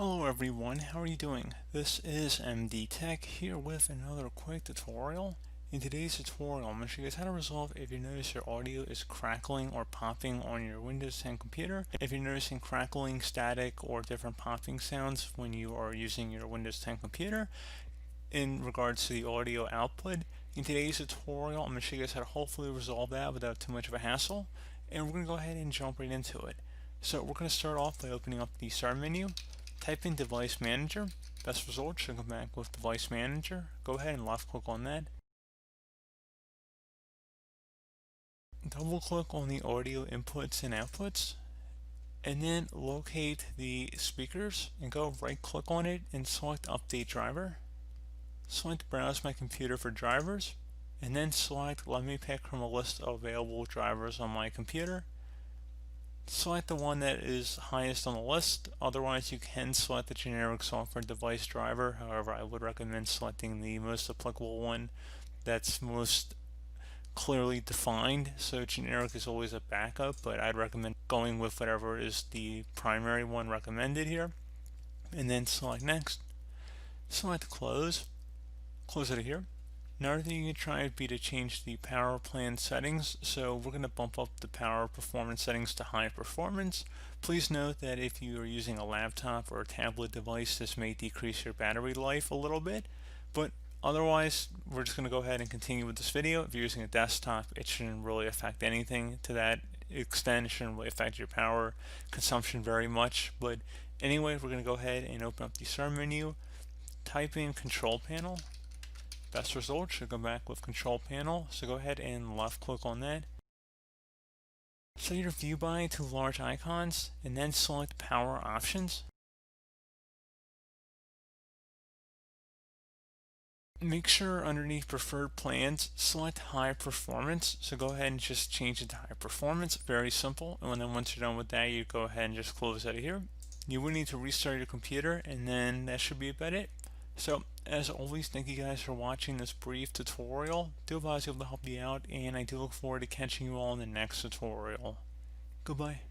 Hello everyone, how are you doing? This is MD Tech here with another quick tutorial. In today's tutorial, I'm going to show you guys how to resolve if you notice your audio is crackling or popping on your Windows 10 computer. If you're noticing crackling, static, or different popping sounds when you are using your Windows 10 computer in regards to the audio output. In today's tutorial, I'm going to show you guys how to hopefully resolve that without too much of a hassle. And we're going to go ahead and jump right into it. So we're going to start off by opening up the Start menu. Type in Device Manager. Best result should come back with Device Manager. Go ahead and left click on that. Double click on the audio inputs and outputs. And then locate the speakers and go right click on it and select Update Driver. Select Browse My Computer for drivers. And then select Let me pick from a list of available drivers on my computer. Select the one that is highest on the list. Otherwise, you can select the generic software device driver. However, I would recommend selecting the most applicable one that's most clearly defined. So generic is always a backup, but I'd recommend going with whatever is the primary one recommended here. And then select Next. Select Close. Close it here. Another thing you can try would be to change the power plan settings. So we're going to bump up the power performance settings to high performance. Please note that if you are using a laptop or a tablet device, this may decrease your battery life a little bit. But otherwise, we're just going to go ahead and continue with this video. If you're using a desktop, it shouldn't really affect anything to that extent. It shouldn't really affect your power consumption very much. But anyway, we're going to go ahead and open up the Start menu. Type in Control Panel. Best result should come back with Control Panel, so go ahead and left click on that. Set your view by to large icons and then select Power Options. Make sure underneath Preferred Plans, select High Performance, so go ahead and just change it to High Performance, very simple. And then once you're done with that, you go ahead and just close out of here. You will need to restart your computer and then that should be about it. So, as always, thank you guys for watching this brief tutorial. Do hope I was able to help you out, and I do look forward to catching you all in the next tutorial. Goodbye.